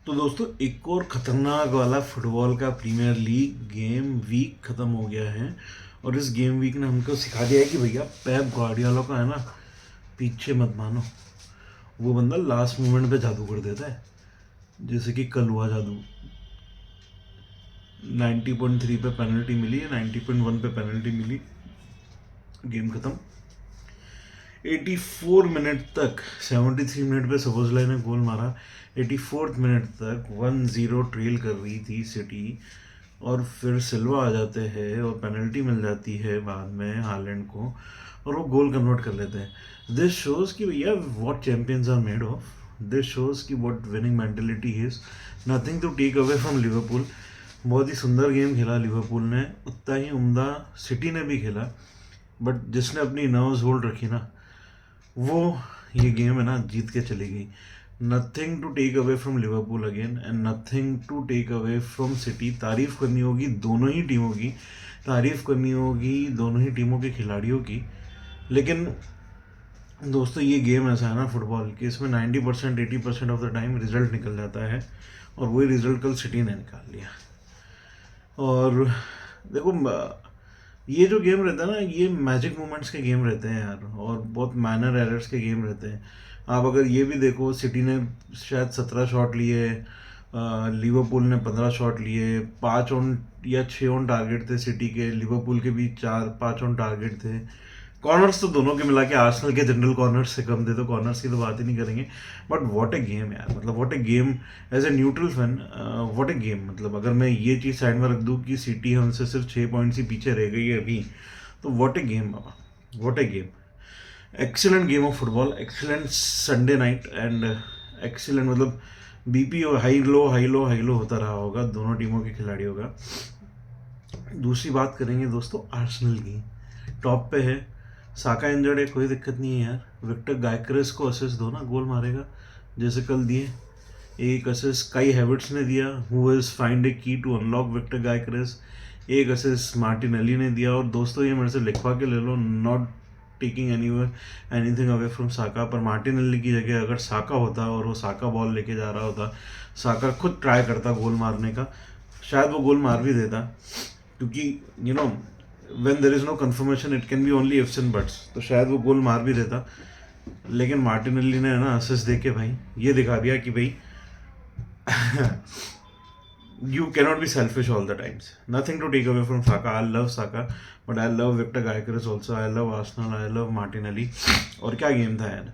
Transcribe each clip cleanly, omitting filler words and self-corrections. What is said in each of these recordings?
तो दोस्तों एक और खतरनाक वाला फुटबॉल का प्रीमियर लीग गेम वीक खत्म हो गया है। और इस गेम वीक ने हमको सिखा दिया है कि भैया पेप गार्डियोला का है ना, पीछे मत मानो। वो बंदा लास्ट मोमेंट पे जादू कर देता है, जैसे कि कल हुआ जादू। 90.3 पे पेनल्टी मिली है, 90.1 पे पेनल्टी मिली, गेम खत्म। 84 मिनट तक, 73 मिनट पे सबोजलाई ने गोल मारा। 84 मिनट तक 1-0 ट्रेल कर रही थी सिटी, और फिर सिल्वा आ जाते हैं और पेनल्टी मिल जाती है बाद में हालैंड को, और वो गोल कन्वर्ट कर लेते हैं। दिस शोज़ कि भैया what champions are made of. This shows कि what winning mentality is. Nothing to take away from Liverpool. बहुत ही सुंदर गेम खेला लिवरपूल ने, उतना ही उम्दा सिटी ने भी खेला। बट जिसने अपनी नर्व्स होल्ड रखी ना, वो ये गेम है ना जीत के चली गई। Nothing to take away from Liverpool again, and nothing to take away from City. तारीफ करनी होगी दोनों ही टीमों की, तारीफ करनी होगी दोनों ही टीमों के खिलाड़ियों की। लेकिन दोस्तों ये गेम ऐसा है ना फुटबॉल कि इसमें 90% 80% ऑफ द टाइम रिजल्ट निकल जाता है, और वही रिजल्ट कल सिटी ने निकाल लिया। और देखो ये जो गेम रहता है ना, ये मैजिक मोमेंट्स के गेम रहते हैं यार, और बहुत माइनर एरर्स के गेम रहते हैं। आप अगर ये भी देखो, सिटी ने शायद 17 शॉट लिए, लिवरपूल ने 15 शॉट लिए। 5 ऑन या 6 ऑन टारगेट थे सिटी के, लिवरपूल के भी 4-5 ऑन टारगेट थे। कॉर्नर्स तो दोनों के मिला के आर्सेनल के जनरल कॉर्नर्स से कम थे, तो कॉर्नर्स की तो बात ही नहीं करेंगे। बट व्हाट ए गेम यार, मतलब what a game. As a neutral fan what a game. मतलब अगर मैं ये चीज़ साइड में रख दूँ कि सिटी हमसे सिर्फ 6 पॉइंट्स ही पीछे रह गई है अभी, तो व्हाट ए गेम बाबा, what a game. Excellent game of football, excellent Sunday night, and excellent मतलब BP high low high low high low होता रहा होगा दोनों टीमों के खिलाड़ियों का। दूसरी बात करेंगे दोस्तों आर्सेनल की। टॉप पे है, साका इंजर्ड है, कोई दिक्कत नहीं है यार। विक्टर गायक्रेस को असिस्ट दो ना, गोल मारेगा जैसे कल दिए। एक असिस्ट काई हैवर्ट्स ने दिया, हु हैज फाइंड ए की टू अनलॉक विक्टर गायक्रेस। एक असिस्ट मार्टिनेली ने दिया। और दोस्तों ये मेरे से लिखवा के ले लो, not taking anything away from Saka, पर मार्टिनेली की जगह अगर साका होता और वो साका बॉल लेके जा रहा होता, साका खुद ट्राई करता गोल मारने का, शायद वो गोल मार भी देता। क्योंकि you know when there is no confirmation it can be only ifs and buts, तो शायद वो गोल मार भी देता। लेकिन मार्टिनेली ने है ना असिस्ट दे के भाई ये दिखा दिया कि भाई you cannot be selfish all the times. Nothing to take away from Saka. I love Saka, but I love Victor Gyökeres also. I love Arsenal. I love Martinelli. और क्या गेम था यार,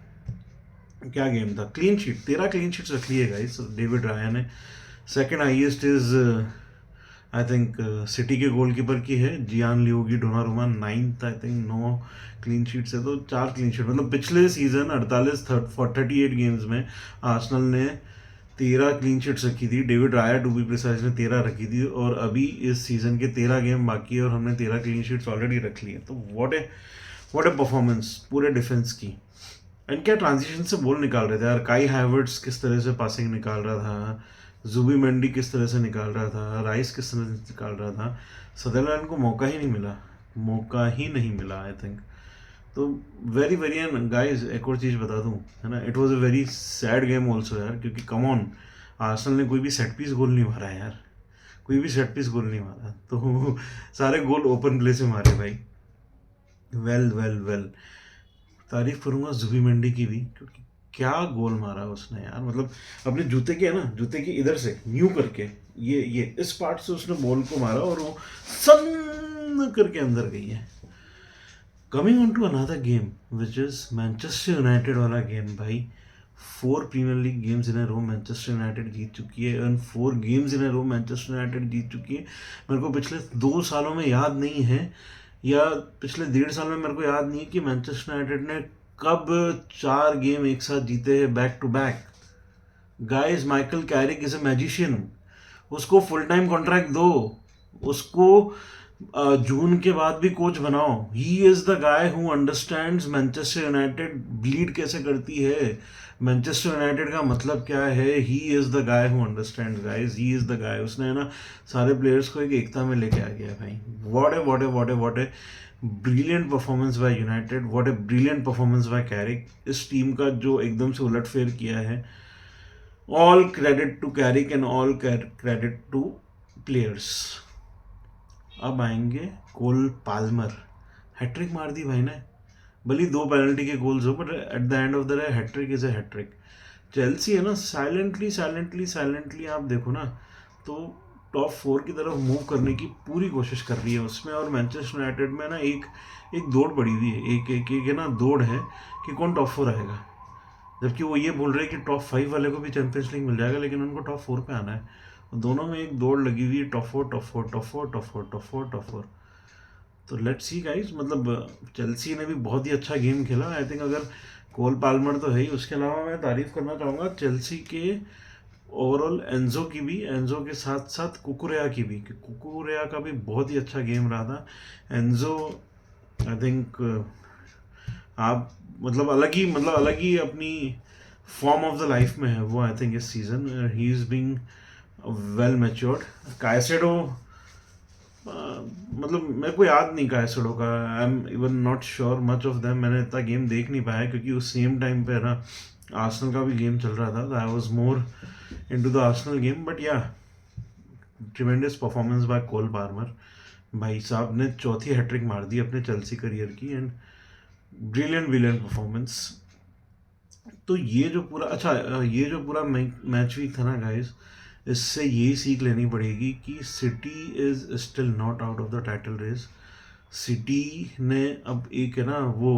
क्या गेम था। क्लीन शीट, 13 क्लीन शीट्स रख लिए guys David राया ने। Second highest is I think city के गोलकीपर की है, जियान लियोगी Donnarumma. 9th I think, 9 clean sheets है, तो 4 क्लीन शीट। मतलब पिछले सीजन 38 गेम्स में आर्सेनल ने 13 क्लीन शीट्स रखी थी। David Raya to be precise ने 13 रखी थी, और अभी इस सीजन के 13 गेम बाकी है और हमने 13 क्लीन शीट्स ऑलरेडी रख ली है। तो व्हाट ए परफॉर्मेंस पूरे डिफेंस की। एंड क्या ट्रांजिशन से बॉल निकाल रहे थे यार। काई हैवर्ट्स किस तरह से पासिंग निकाल रहा था, जुबी मेंडी किस तरह से निकाल रहा था, राइस किस तरह से निकाल रहा था। सदरलैंड को मौका ही नहीं मिला, मौका ही नहीं मिला आई थिंक। तो वेरी वेरी, एंड गाइस एक और चीज़ बता दूं, है ना, it was a very sad game also यार, क्योंकि कम ऑन आर्सेनल ने कोई भी सेट पीस गोल नहीं मारा है यार, कोई भी सेट पीस गोल नहीं मारा। तो सारे गोल ओपन प्ले से मारे भाई। वेल वेल वेल, तारीफ करूंगा जुबी मेंडी की भी, क्योंकि क्या गोल मारा उसने यार। मतलब अपने जूते के है ना, जूते के इधर से न्यू करके ये इस पार्ट से उसने बॉल को मारा, और वो सन करके अंदर गई है। Coming on to another game which is Manchester United वाला गेम भाई। 4 Premier League games in a row Manchester United जीत चुकी है, and 4 games in a row Manchester United जीत चुकी है। मेरे को पिछले 2 सालों में याद नहीं है, या पिछले 1.5 साल में मेरे को याद नहीं है कि मैनचेस्टर यूनाइटेड ने कब 4 गेम एक साथ जीते हैं back to back. Guys Michael Carrick is a magician, उसको फुल टाइम कॉन्ट्रैक्ट दो, उसको जून के बाद भी कोच बनाओ। He is the guy who understands Manchester United bleed कैसे करती है, मैनचेस्टर यूनाइटेड का मतलब क्या है। He is the guy who understands guys, he is the guy. उसने है ना सारे प्लेयर्स को एक एकता में लेके आ गया भाई। What a brilliant performance by United, what a brilliant performance by Carrick. इस टीम का जो एकदम से उलटफेर किया है, all credit to Carrick and all credit to players. अब आएंगे कोल पाल्मर, हैट्रिक मार दी भाई ने, भले 2 पेनल्टी के गोल्स हो, but at the end of the day hat trick is a hat trick. Chelsea है ना, साइलेंटली साइलेंटली साइलेंटली आप देखो ना तो टॉप 4 की तरफ मूव करने की पूरी कोशिश कर रही है उसमें, और मैनचेस्टर यूनाइटेड में ना एक एक दौड़ पड़ी हुई है, एक है ना दौड़ है कि कौन टॉप 4 आएगा, जबकि वो ये बोल रहे हैं कि टॉप 5 वाले को भी चैंपियंस लीग मिल जाएगा, लेकिन उनको टॉप 4 पे आना है। दोनों में एक दौड़ लगी हुई है, top 4 top 4 top 4 top 4 top 4 top 4। तो लेट्स सी गाइस, मतलब चेल्सी ने भी बहुत ही अच्छा गेम खेला आई थिंक। अगर कोल पाल्मर तो है ही, उसके अलावा मैं तारीफ करना चाहूँगा चेल्सी के ओवरऑल एंजो की भी, एंजो के साथ साथ कुकुरेया की भी, कि कुकुरेया का भी बहुत ही अच्छा गेम रहा था। एंजो आई थिंक आप मतलब अलग ही अपनी फॉर्म ऑफ द लाइफ में है वो आई थिंक इस season. He is being well matured. Caicedo मतलब मेरे को याद नहीं कायसेडो का, I am even not sure much of them, मैंने इतना गेम देख नहीं पाया क्योंकि उस सेम टाइम पे ना आर्सेनल का भी गेम चल रहा था, I was more into the Arsenal game. But yeah tremendous performance by Cole Palmer, भाई साहब ने चौथी हैट्रिक मार दी अपने चेल्सी करियर की, एंड ब्रिलियंट ब्रिलियंट परफॉर्मेंस। तो ये जो पूरा ये जो पूरा मैच वीक था ना गाइस, इससे यही सीख लेनी पड़ेगी कि City is still not out of the title race. City ने अब एक है ना वो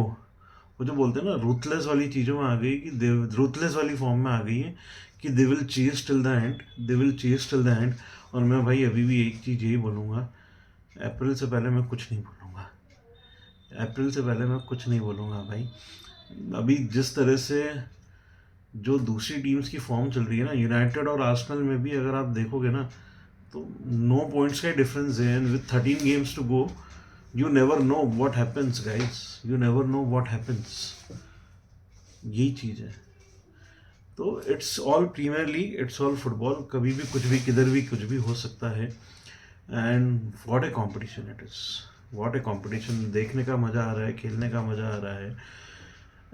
जो बोलते हैं ना रूथलेस वाली चीज़ों में आ गई, कि रूथलेस वाली फॉर्म में आ गई है कि they will chase till the end, they will chase till the end. और मैं भाई अभी भी एक चीज़ यही बोलूँगा, अप्रैल से पहले मैं कुछ नहीं बोलूँगा, अप्रैल से पहले मैं कुछ नहीं बोलूँगा भाई। अभी जिस तरह से जो दूसरी टीम्स की फॉर्म चल रही है ना, यूनाइटेड और आर्सेनल में भी अगर आप देखोगे ना तो 9 पॉइंट्स का डिफरेंस है, and with 13 games to go you never know what happens guys, you never know what happens, यही चीज़ है। तो it's all Premier League, it's all football, कभी भी कुछ भी किधर भी कुछ भी हो सकता है। And what A competition it is, what A competition, देखने का मज़ा आ रहा है, खेलने का मज़ा आ रहा है।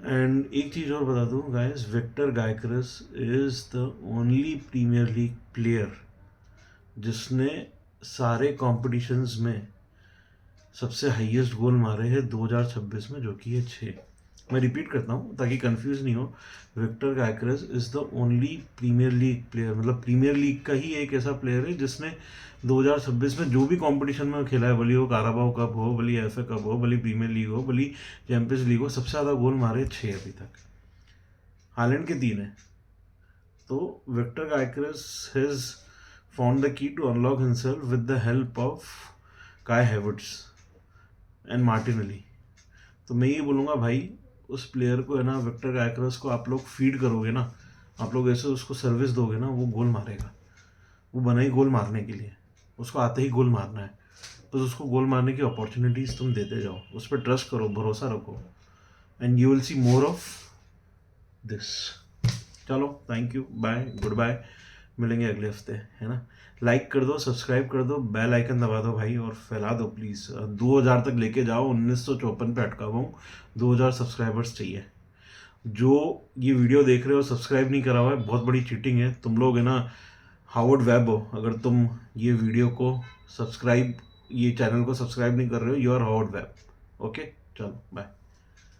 एंड एक चीज़ और बता दूँ guys, Viktor Gyokeres is the only Premier League player जिसने सारे कॉम्पिटिशन्स में सबसे हाईएस्ट गोल मारे हैं 2026 में, जो कि है 6। मैं रिपीट करता हूँ ताकि कंफ्यूज नहीं हो, Viktor Gyokeres is the only Premier League player, मतलब प्रीमियर लीग का ही एक ऐसा प्लेयर है जिसने 2026 में जो भी कंपटीशन में खेला है, भले वो काराबाओ कप हो, भले एफए कप हो, भले प्रीमियर लीग हो, भले चैंपियंस लीग हो, सबसे ज़्यादा गोल मारे 6 अभी तक। हालैंड के 3 है। तो Viktor Gyokeres has found the key to unlock himself with the help of Kai Havertz and Martinelli. तो मैं ये बोलूँगा भाई, उस प्लेयर को है ना, विक्टर गायकरस को आप लोग फीड करोगे ना, आप लोग ऐसे उसको सर्विस दोगे ना, वो गोल मारेगा। वो बना ही गोल मारने के लिए, उसको आते ही गोल मारना है, बस उसको गोल मारने की अपॉर्चुनिटीज़ तुम देते जाओ, उस पर ट्रस्ट करो, भरोसा रखो, and you will see more of this. चलो thank you, bye, goodbye, मिलेंगे अगले हफ्ते, है ना। लाइक कर दो, सब्सक्राइब कर दो, बेल आइकन दबा दो भाई, और फैला दो प्लीज़। 2000 तक लेके जाओ, 1954 पे अटका हुआ हूँ, 2000 सब्सक्राइबर्स चाहिए। जो ये वीडियो देख रहे हो सब्सक्राइब नहीं करा हुआ है, बहुत बड़ी चीटिंग है। तुम लोग है ना हावर्ड वेब हो, अगर तुम ये वीडियो को सब्सक्राइब, ये चैनल को सब्सक्राइब नहीं कर रहे हो, you are Howard Webb. Okay, चलो बाय।